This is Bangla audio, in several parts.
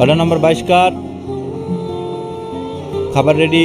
অর্ডার নাম্বার 22 কার খাবার রেডি।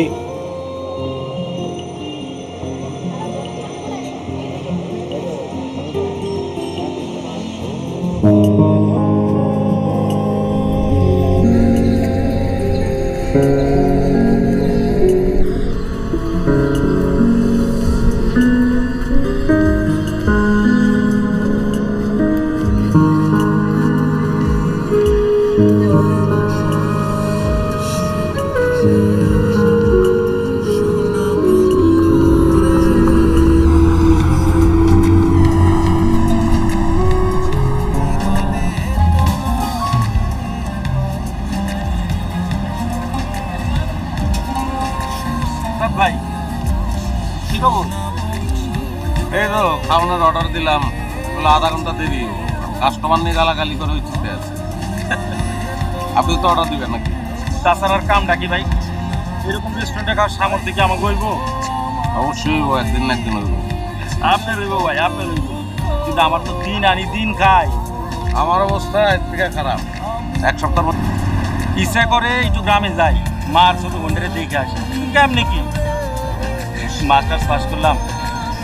ভাই কি খবর? এই তো খাওয়ানোর অর্ডার দিলাম, বলে আধা ঘন্টা দেরি, কাস্টমার নিয়ে গালাগালি করে উঠতে আছে। আপনি তো অর্ডার দিবেন নাকি? তাছাড়ার কামটা কি ভাই? এরকম রেস্টুরেন্টে খাওয়ার সামর্থ্য কি আমাকে হইব? অবশ্যই হইব, একদিন না একদিন হইব। আপনার হইব ভাই, আপনার হইব, কিন্তু আমার তো দিন আনি দিন খাই। আমার অবস্থা এর থেকে খারাপ। এক সপ্তাহ মধ্যে ইচ্ছা করে একটু গ্রামে যাই, মার ছোট বোনটারে দেখে আসি, কিন্তু কেমনি কি মাস্টার্স পাস করলাম,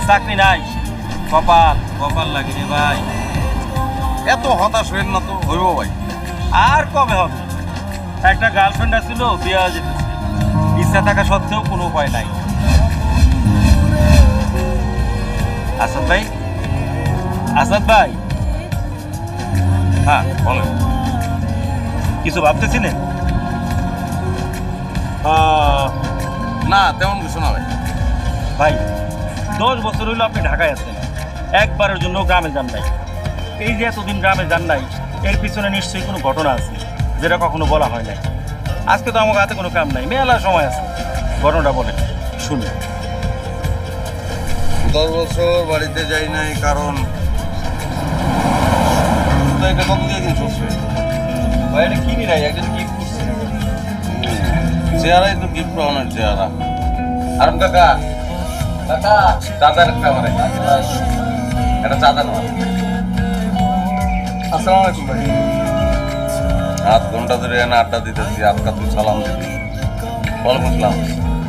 চাকরি নাই, কপাল কপাল লাগে রে ভাই। এত হতাশ হইল না তো, হইব ভাই। আর কবে হবে? একটা গার্লফ্রেন্ড আছিল, বিয়ে হয়ে যেতেছে, ইচ্ছা থাকা সত্ত্বেও কোনো উপায় নাই। আসাদ ভাই, আসাদ ভাই, হ্যাঁ বলেন। কিছু ভাবতেছিলেন? না তেমন কিছু না ভাই। ভাই 10 বছর হইলো আপনি ঢাকায় আছেন, একবারের জন্য গ্রামে যান নাই। এই যে এতদিন গ্রামে যান নাই, এর পিছনে নিশ্চয়ই কোনো ঘটনা আছে যেটা কখনো বলা হয় নাই। আজকে তো আমার হাতে কোনো কাম নাই, মেলা সময় আছে, ঘটনাটা বলেন শুনি। 10 বছর বাড়িতে যাই নাই কারণ এটা কত দিয়ে দিন চলছে ভাই এটা কিনি নাই, একজন গিফট করছে। চেহারাই তো গিফট পাওয়ানোর চেহারা। আর কাকা, কাকা চাঁদার খাবার এটা চাঁদা নয়। আসসালামু আলাইকুম ভাই। 7 ঘন্টা ধরে এনে আড্ডা দিতেছি, আজকা তুই সালাম দিবি। ওয়ালাইকুম আসসালাম।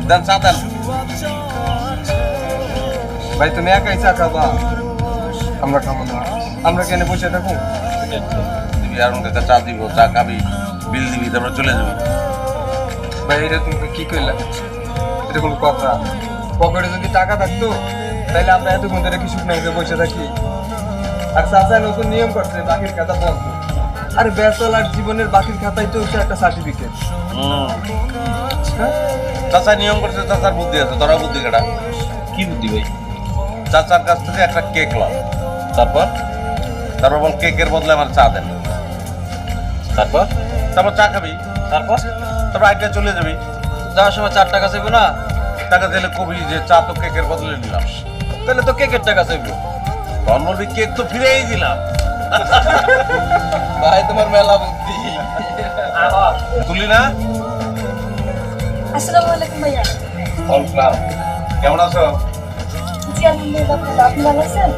দেন চা দেন। ভাই তুমি একাই চা খাবা? আমরা খাবো না, আমরা কেন বসে থাকবো? দিবি আর কাকা চা দিব, চা খাবি, বিল দিবি, তারপরে চলে যাবি। ভাই এটা তুমি কি করলা? এটা কোনো কথা? পকেটে যদি টাকা থাকতো তাহলে আমরা এতক্ষণ ধরে কিছু না বসে থাকি। আর চাচা নতুন নিয়ম করছে, বাকির খাতা বন্ধ। আর বেচলার জীবনের বাকির খাতাই তো হচ্ছে একটা সার্টিফিকেট। চাচা নিয়ম করছে, চাচার বুদ্ধি আছে, তোরা বুদ্ধি কেটা? কি বুদ্ধি ভাই? চাচার কাছ থেকে একটা কেক লাও, তারপর তারপর বল কেকের বদলে আমার চা দেন। তারপর তারপর চা খাবি, তারপর তারপর আইটা চলে যাবি। যাওয়ার সময় 4 টাকা চাইবো না? টাকা দিলে কবি যে চা তো কেকের বদলে নিলাম। তাহলে তো কেকের টাকা চাইবো। তখন বলবি কেক তো ফিরেই দিলাম। ভাই তোমার মেলা বুদ্ধি। তুলি না? আসসালামু আলাইকুম ভাইয়া। ওয়ালাইকুম। কেমন আছো? জি আলহামদুলিল্লাহ ভালো। আপনি ভালো আছেন?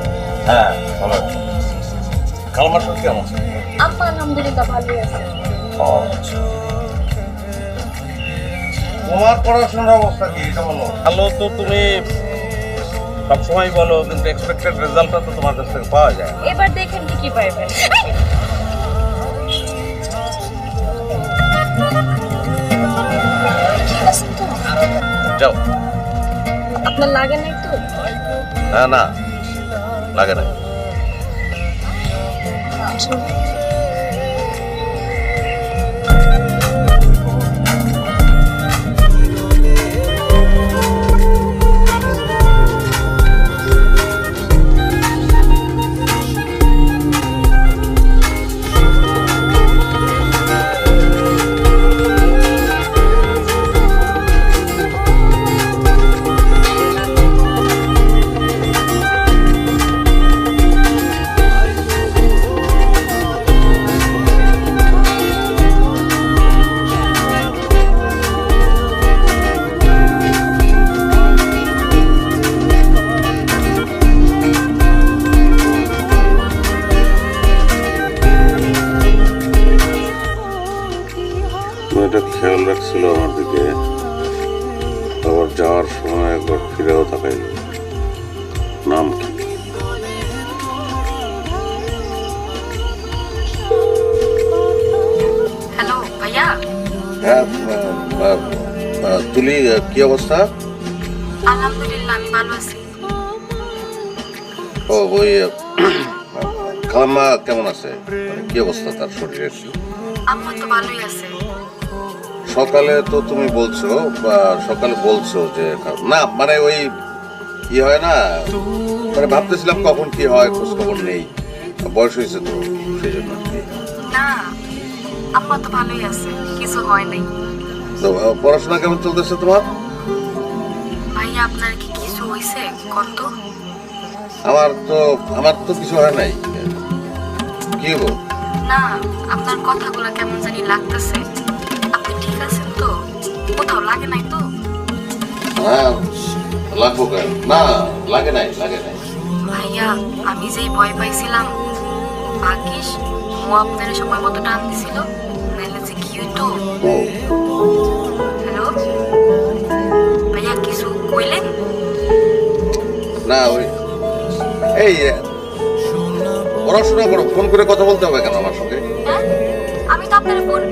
হ্যাঁ ভালো আছি। কালমার সব কেমন আছে? আম্মা আলহামদুলিল্লাহ ভালোই আছে। তোমার পড়াশোনার অবস্থা কি এটা বলো। ভালো তো তুমি সবসময় বলো, কিন্তু এক্সপেক্টেড রেজাল্টটা তো তোমার কাছ থেকে পাওয়া যায়। এবার দেখেন কি পাইবেন। ঠিক আছে তো? যাও। আপনার লাগে নাই তো? না না লাগে না। আচ্ছা। খেয়াল রাখছিল আমার দিকে, আবার যাওয়ার সময় একবার ফিরেও তাকাইল। নাম কি? হ্যালো ভাইয়া। হ্যাঁ, তুলি, কি অবস্থা? আলহামদুলিল্লাহ আমি ভালো আছি। ও ওই খালাম্মা কেমন আছে? মানে কি অবস্থা তার শরীরের? আম্মা তো ভালোই আছে। সকালে তো তুমি বলছো, বা সকালে বলছো যে না, মানে ওই কি হয় না, মানে ভাবতেছিলাম কখন কি হয়, খোঁজ খবর নেই, বয়স হয়েছে তো সেই জন্য আর কি। না আম্মা তো ভালোই আছে, কিছু হয় নাই। তো পড়াশোনা কেমন চলতেছে তোমার? ভাইয়া আপনার কি কিছু হয়েছে কত? আমার তো কিছু হয় নাই। কি গো? না আপনার কথাগুলো কেমন জানি লাগতেছে। আপনি ঠিক আছেন তো? কোথাও লাগে নাই তো? হ্যাঁ, লাগবো কেন? না, লাগে নাই। ভাইয়া আমি যেই ভয় পাইছিলাম, ভাগ্যিস ও আপনার সময় মতো টান দিছিল, নাইলে যে কি হইতো। ও, হ্যালো ভাইয়া, কিছু কইলেন? না ওই এই পড়াশোনা করো, ফোন করে কথা বলতে হবে কেন আমার সঙ্গে? হ্যাঁ আমি তো আপনার ফোন।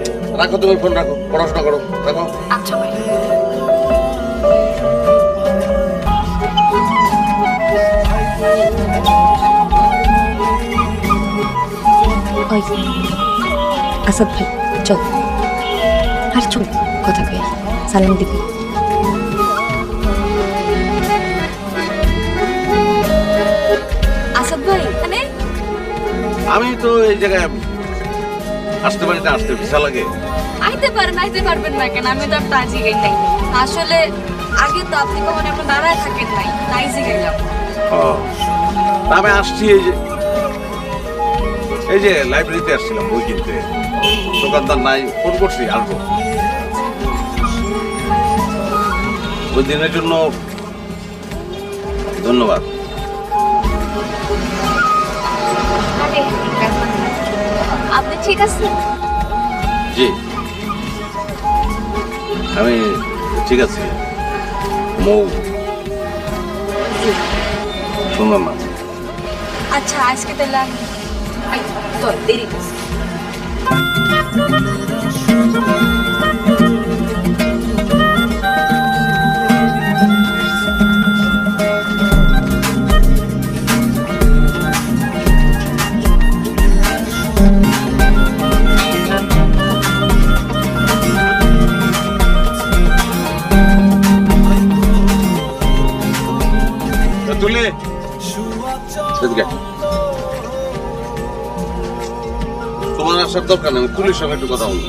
রাখো, তুমি ফোন রাখো, পড়াশোনা করো, রাখো। আচ্ছা ভাই। ওই আসাদ ভাই চল, আর চল কথা কই, সালাম দিবি। আসাদ ভাই মানে আমি তো এই জায়গায় আসতে পারি না, আসতে ভিসা লাগে। আইতে পারবেন না কেন? আমি তো আপনার আজই গাই নাই। আসলে আগে তো আপনি কখনো আপনার দাঁড়ায় থাকেন নাই, তাই জিগাইলাম। ও, আমি আসছি এই যে লাইব্রেরিতে আসছিলাম বই কিনতে, দোকানদার নাই, ফোন করছি আসবো। ওই দিনের জন্য ধন্যবাদ। আরে আপনি ঠিক আছেন? জি, আমি ঠিক আছি। মৌ সুন্দর না? আচ্ছা আজকে তাহলে আমি তো দেরি করছি। তুলে সেদিকে তোমার আসার দরকার নেই, তুলির সঙ্গে একটু কথা বলবো।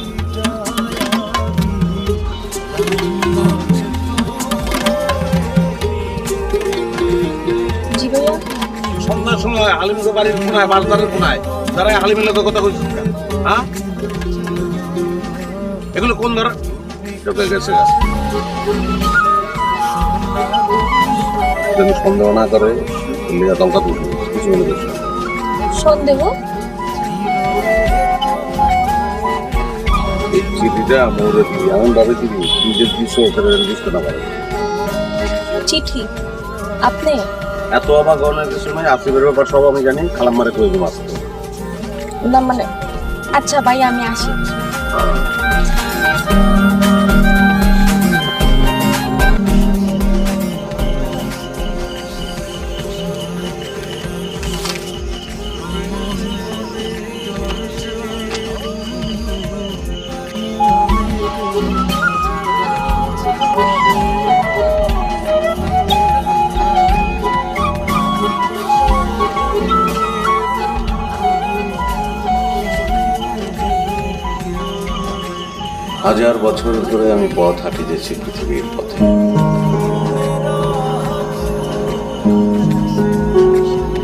জি ভাইয়া। সন্ধ্যার সময় হালিমের বাড়ির কোনায়, বাজারের কোনায় তারা হালিমের লোক কথা বলছিস কেন? হ্যাঁ, এগুলো কোন ধর ঢুকে গেছে? সন্দেহ না করে দমকা তুলবে, কিছু মনে করছে না। সন্দেহ? এই চিঠিটা মৌরে দিবি, এমন ভাবে দিবি নিজের কিছু ওখানে বুঝতে না পারে। চিঠি? আপনি? এত অবাক হওয়ার কিছু নয়, আসিফের ব্যাপার সব আমি জানি, খালাম্মারে কই দিম আসতে। না মানে আচ্ছা ভাই আমি আসি। হাজার বছর ধরে আমি পথ হাঁটিতেছি পৃথিবীর পথে।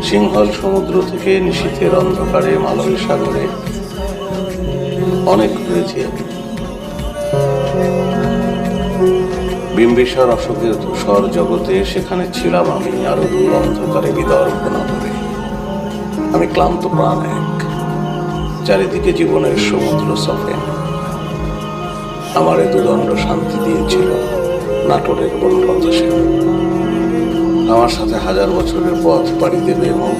সিংহল সমুদ্র থেকে নিশীথের অন্ধকারে মালয় সাগরে অনেক ঘুরেছি আমি। বিম্বিসার অশোকের ধূসর জগতে সেখানে ছিলাম আমি, আরো দূর অন্ধকারে বিদর্ভ নগরে। আমি ক্লান্ত প্রাণ এক, চারিদিকে জীবনের সমুদ্র সফে। আমারে দুদণ্ড শান্তি দিয়েছিল নাটোরের বনলতা সেন। আমার সাথে 1000 বছরের পথ পাড়ি দেবে এবং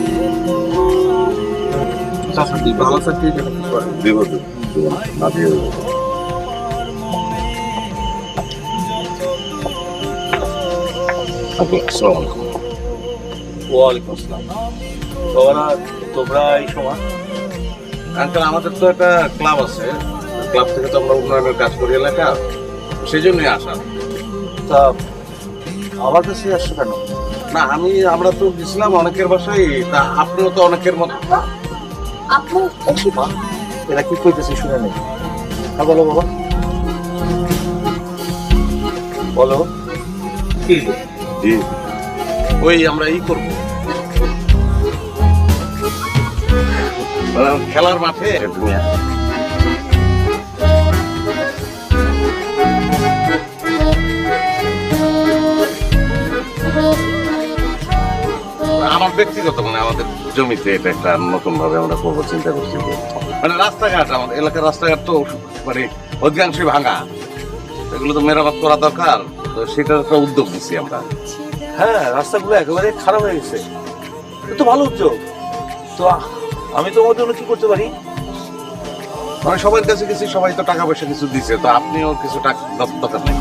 ভালো সার্টিফিকেট করে বিপদ না দিয়ে দেবো। আসসালামু আলাইকুম। ওয়ালাইকুম আসসালাম। তোমরা এই সময় আঙ্কেল, আমাদের তো একটা ক্লাব আছে, ক্লাব থেকে তো আমরা উন্নয়নের কাজ করি এলাকা, সেই জন্যই আসা। তা আমার কাছে আসছো কেন? না আমরা তো গেছিলাম অনেকের বাসায়, তা আপনিও তো অনেকের মতো। আপু অংশুমা, এরা কি করতেছে শুনে নেই। হ্যাঁ বলো বাবা, বলো কি? জি, ওই আমরা করবো খেলার মাঠে। আমার ব্যক্তিগত আমাদের জমিতে এটা একটা নতুন ভাবে আমরা করবো চিন্তা করছি। রাস্তাঘাট, আমাদের এলাকার রাস্তাঘাট তো অধিকাংশই ভাঙা, এগুলো তো মেরামত করা দরকার, তো সেটার একটা উদ্যোগ নিচ্ছি আমরা। হ্যাঁ, রাস্তাগুলো একেবারে খারাপ হয়ে গেছে, তো ভালো উদ্যোগ। তো আমি তোমার জন্য কি করতে পারি? সবার কাছে গেছি, সবাই তো টাকা পয়সা কিছু দিছে, তো আপনিও কিছু টাকা দরকার নেই।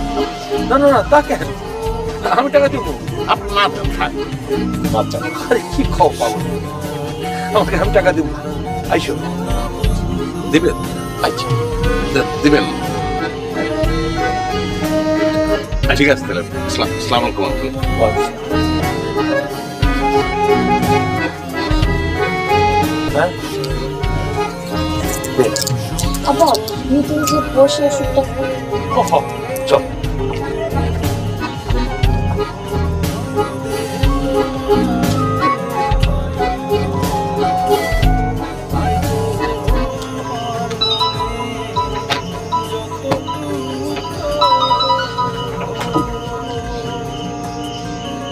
না না না, তা কেন? আমি টাকা দিব। আপনি না দেন, থাক। আচ্ছা, আরে কি খাও পাবো, আমাকে আমি টাকা দিব। আইসো, দিবেন? আচ্ছা দিবেন। ঠিক আছে তাহলে, আসসালামু আলাইকুম আঙ্কেল। হ্যাঁ, আবার মিটিং যে বসে ওষুধটা চল।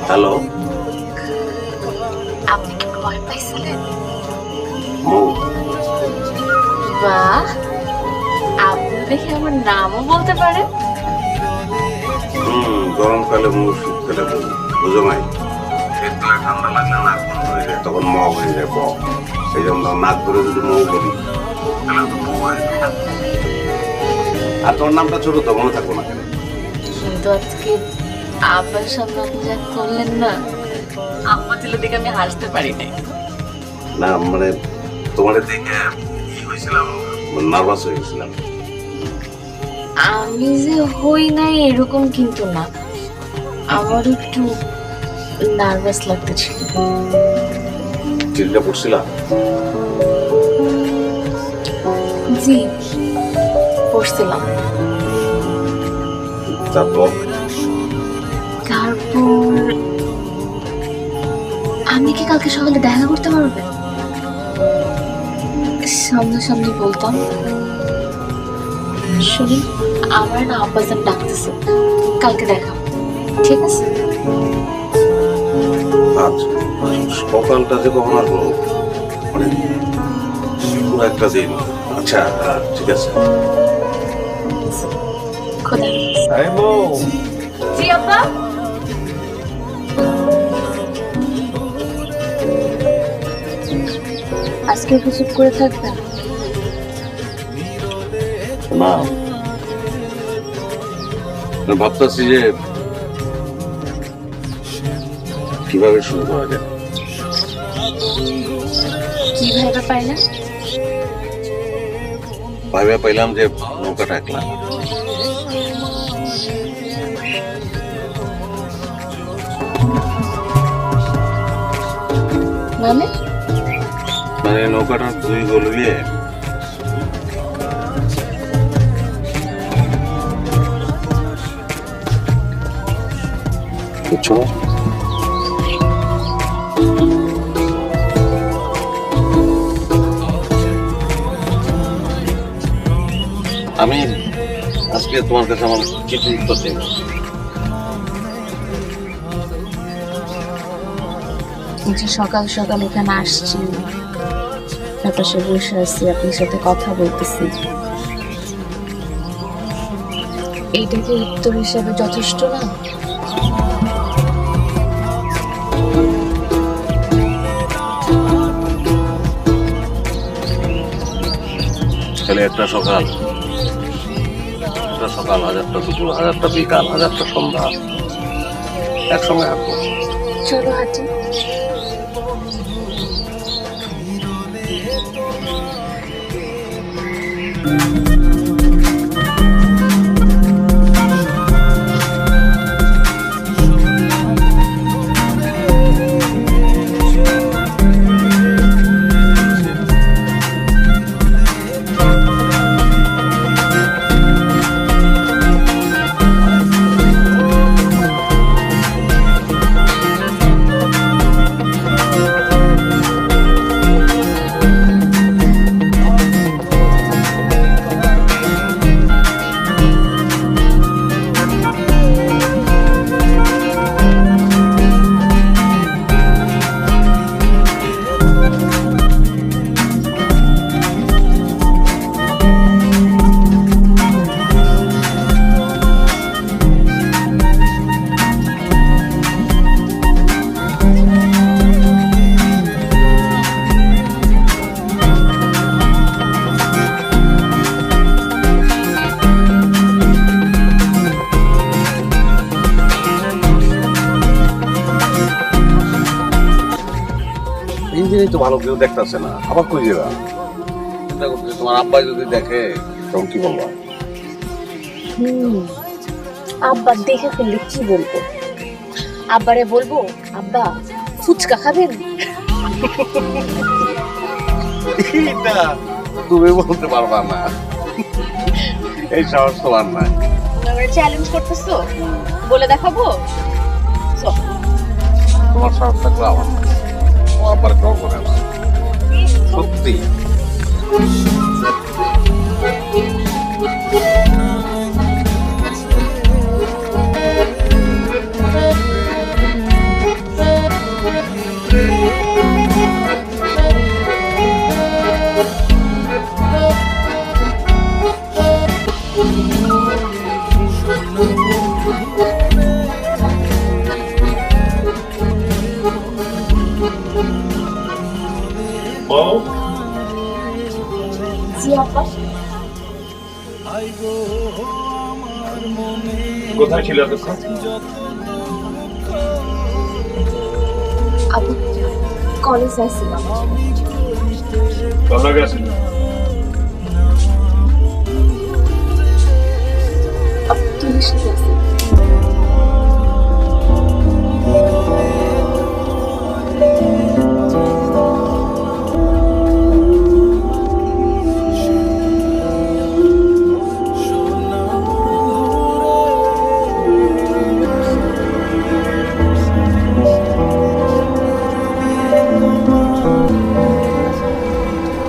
হ্যালো, আপনি কি ভয় পাইছিলেন? বাহ, আপনি দেখে আমার নামও বলতে পারেন। গরমকালে মৌ, শীতকালে বুঝো নাই, শীতকালে ঠান্ডা লাগলে নাক বন্ধ হয়ে যায়, তখন মৌ হয়ে যায় ব। সেই জন্য নাক ধরে যদি মৌ বলি তাহলে তো মৌ হয়ে যায়। আর তোর নামটা ছোট তো, মনে থাকবো না কেন? কিন্তু আজকে আব্বার সামনে আপনি যা করলেন না, আম্মা ছিল দেখে আমি হাসতে পারি নাই। না তোমার দেখে হয়েছিলাম, নার্ভাস হয়ে গেছিলাম। আমি যে হই নাই এরকম কিন্তু না, আমার একটু নার্ভাস লাগতেছিল। চিঠিটা পড়ছিলাম? জি, পড়ছিলাম। তারপর আমি কি কালকে সকালে দেখা করতে পারবেন? সামনাসামনি বলতাম। শুনি, আমার না আব্বাজান ডাকতেছে, কালকে দেখা, ঠিক আছে? আচ্ছা, সকালটা যে কখন আসবো, পুরো একটা দিন। আচ্ছা, ঠিক আছে। খোদা হাফেজ। জি আব্বা। আজকে কিছু করে থাকবেন না, ভাবতেছি যে কিভাবে শুরু করা যায়। কিভাবে পাইলেন? ভাইবা পাইলাম যে নৌকাটা একলা। মানে নৌকাটার দুই গলিয়ে বুঝছো? আমি আজকে তোমার কাছে আমার চিঠি উত্তর দেব। যে সকাল সকাল এখানে আসছি, পাশে বসে আছি, আপনার সাথে কথা বলতেছি, এইটা কি উত্তর হিসেবে যথেষ্ট না? তাহলে একটা সকাল হাজারটা দুপুর, হাজারটা বিকাল, হাজারটা সন্ধ্যা একসঙ্গে হাঁটবো। চলো হাঁটি। ইঞ্জিনই তো ভালো কেউ দেখতেছে না, আবার কই যাবা? চিন্তা করতেছি তোমার আব্বাই যদি দেখে তখন কি বলবা? আব্বা দেখে ফেললে কি বলবো? আব্বারে বলবো, আব্বা ফুচকা খাবেন? এটা তুমি বলতে পারবা না, এই সাহস তোমার নাই। আমার চ্যালেঞ্জ করতেছো, বলে দেখাবো? তোমার সাহস থাকলে আমার নাই। তোমার আব্বার ডর করে না, সত্যি। জি আব্বা। কোথায় ছিল এতক্ষণ? আব্বা কলেজ আসছিলাম। ভালো গেছিল? তুমি সাথে আছি।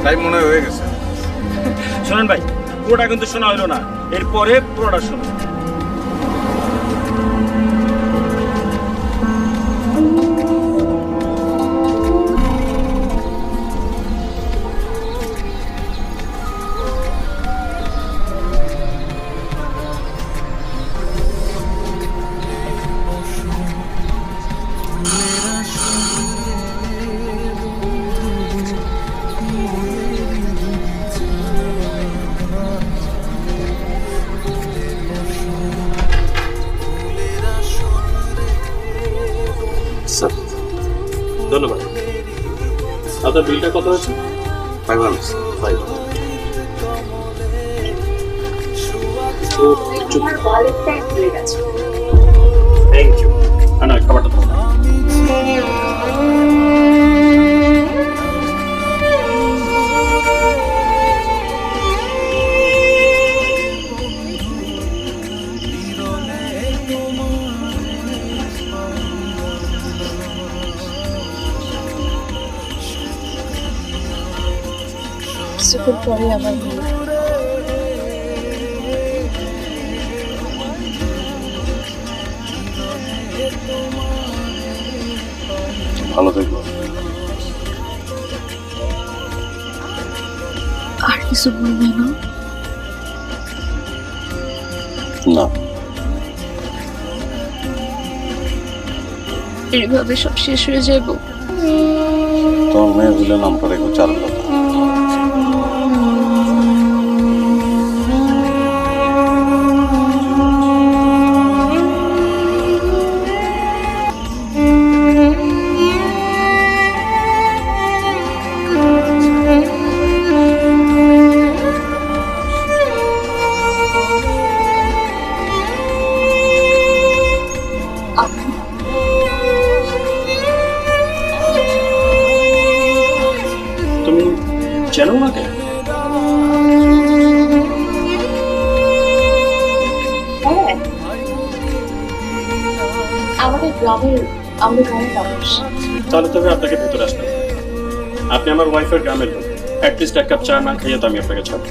তাই মনে হয়ে গেছে। শোনেন ভাই, পুরোটা কিন্তু শোনা হইলো না, এরপরে পুরোটা শুনুন। স্যার ধন্যবাদ। আপনার বিলটা কত হয়েছে? 500 তোমার ওয়ালেটটা ভুলে গেছো। Thank you. না খাবারটা তো কিছুক্ষণ পরে আবার ভালো থাকবো। আর কিছু বলবে না? না এইভাবে সব শেষ হয়ে যাইব। তোমার মেয়ে বলে নামটা রেখো চারুলতা। তুমি চেনো ওনাকে? হ্যাঁ, আমাদের গ্রামের মানুষ। তাহলে তবে আপনাকে ভেতরে আসতে হবে। আপনি আমার ওয়াইফের গ্রামের লোক, অ্যাটলিস্ট এক কাপ চা না খাইয়ে তো আমি আপনাকে ছাড়ব।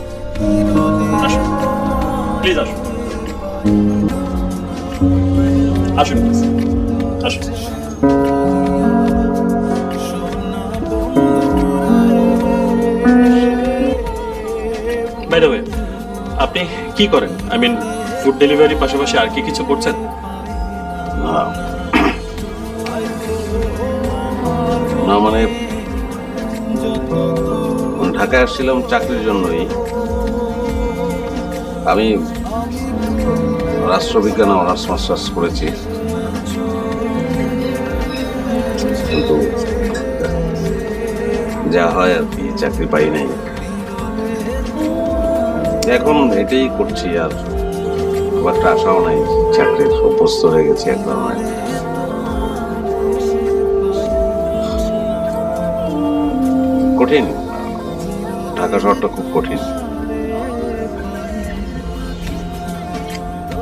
আসুন প্লিজ, আসুন আসুন প্লিজ আসুন। বাই দ্য ওয়ে, আপনি কি করেন? আই মিন ফুড ডেলিভারি পাশাপাশি আর কি কিছু করছেন? না মানে ঢাকায় আসছিলাম চাকরির জন্যই। আমি রাষ্ট্রবিজ্ঞানে অনার্স মাস্টার্স করেছি, কিন্তু যা হয় আর কি, চাকরি পাই নাই। এখন এটাই করছি, আর খুব একটা আশাও নাই। চাকরির অভ্যস্ত হয়ে গেছি এক ধরনের। কঠিন, ঢাকা শহরটা খুব কঠিন।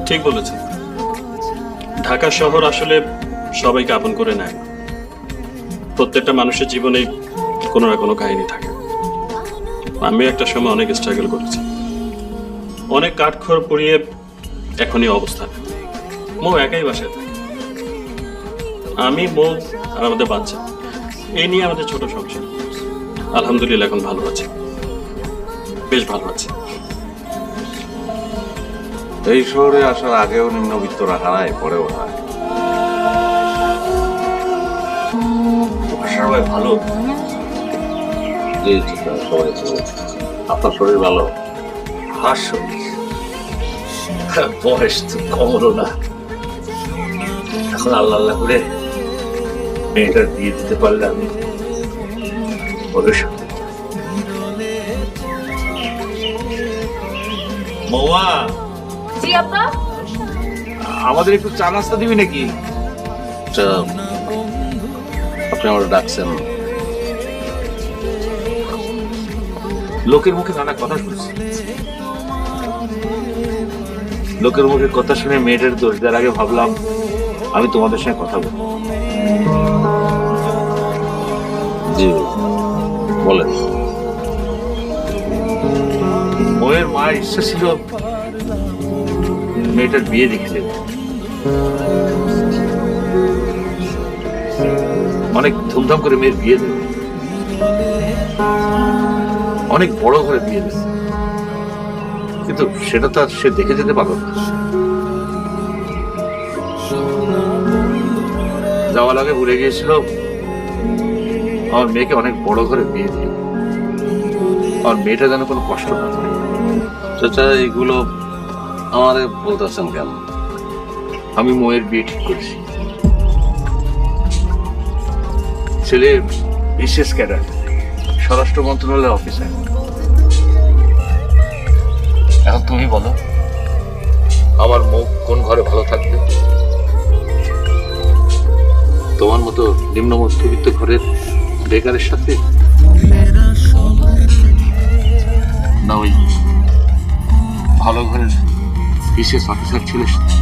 ঠিক বলেছেন, ঢাকা শহর আসলে সবাইকে আপন করে নেয় না। প্রত্যেকটা মানুষের জীবনেই কোনো না কোনো কাহিনী থাকে। আমি একটা সময় অনেক স্ট্রাগল করেছি, অনেক কাঠখড় পুড়িয়ে এখনই অবস্থা। মৌ একাই বাসায় থাকে, আমি, মৌ আর আমাদের বাচ্চা, এই নিয়ে আমাদের ছোট সংসার। আলহামদুলিল্লাহ এখন ভালো আছে, বেশ ভালো আছে। এই শহরে আসার আগেও নিম্নবিত্তরা হারায়, পরেও হারায়। সবাই ভালো? জি জি, সবাই ভালো। আপনার শরীর ভালো? বয়স তো কমলো না, এখন আল্লাহ আল্লাহ করে মেয়েটার বিয়ে দিতে পারলে আমি ভবিষ্যৎ। মৌয়া, জি আপা। আমাদের একটু চা নাস্তা দিবি নাকি? আচ্ছা, আপনি আমার ডাকছেন? লোকের মুখে নানা কথা শুনছি, লোকের মুখে কথা শুনে মেয়েটার দোষ দেওয়ার আগে ভাবলাম আমি তোমাদের সঙ্গে কথা বলবো। জি বলেন। ময়ের মায়ের ইচ্ছা ছিল মেয়েটার বিয়ে দেখে দেবে, অনেক ধুমধাম করে মেয়ের বিয়ে দেবে, অনেক বড় করে বিয়ে দেবে, কিন্তু সেটা তো আর সে দেখে যেতে পারলো না। যাওয়ার আগে ভুলে গিয়েছিল আমার মেয়েকে অনেক বড় করে বিয়ে দিয়ে, আমার মেয়েটা যেন কোনো কষ্ট না পায়। চাচা, এইগুলো আমারে বলতেছেন কেন? আমি ময়ের বিয়ে ঠিক করেছি, ছেলে বিশেষ ক্যাডার, স্বরাষ্ট্র মন্ত্রণালয়ের অফিসার। এখন তুমি বলো আমার মুখ কোন ঘরে ভালো থাকবে? তোমার মতো নিম্ন মধ্যবিত্ত ঘরের বেকারের সাথে, না ওই ভালো ঘরের বিশেষ অফিসার ছেলের সাথে?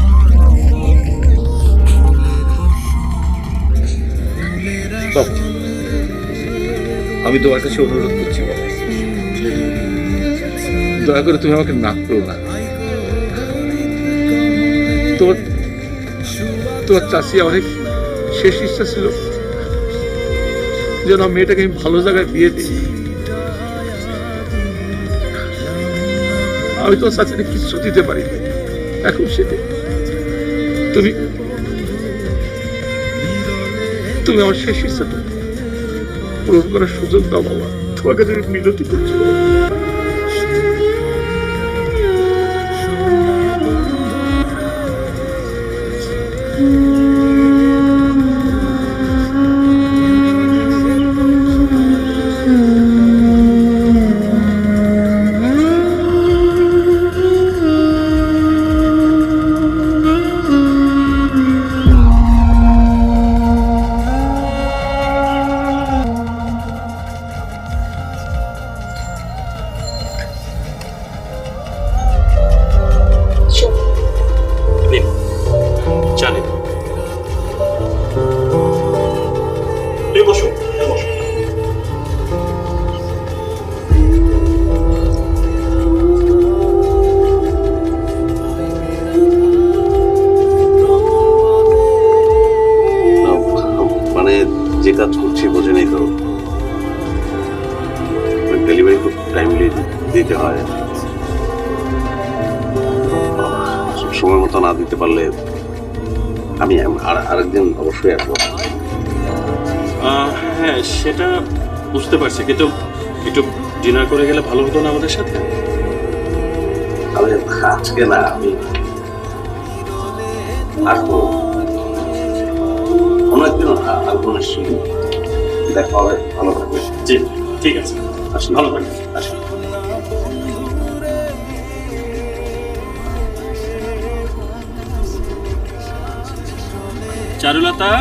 আমি তোমার কাছে অনুরোধ করছি বাবা, দয়া করে তুমি আমাকে না করো না। তোমার চাষি অনেক শেষ ইচ্ছা ছিল যেন মেয়েটাকে আমি ভালো জায়গায় বিয়ে দিই। আমি তোমার চাচিকে কিছু দিতে পারি, এখন সেটা তুমি তুমি আমার শেষ ইচ্ছাটা পূরণ করার সুযোগ দাও বাবা, তোমার কাছে আমি মিনতি করছি। নিন চা নিন। তুমি বসো, বসো। মানে যে কাজ করছি বোঝেনি তো, ডেলিভারি খুব টাইমলি দিতে হয়, সময় মতো না দিতে পারলে আমি আরেকদিন অবশ্যই আসবো। হ্যাঁ সেটা বুঝতে পারছি, কিন্তু একটু ডিনার করে গেলে ভালো হতো না আমাদের সাথে? আমি আজকে না, আমি আসবো অনেকদিন আসবো নিশ্চয়ই, দেখা হবে, ভালো থাকবে। জি ঠিক আছে, আসুন, ভালো থাকবেন। আসুন। চারুলতা,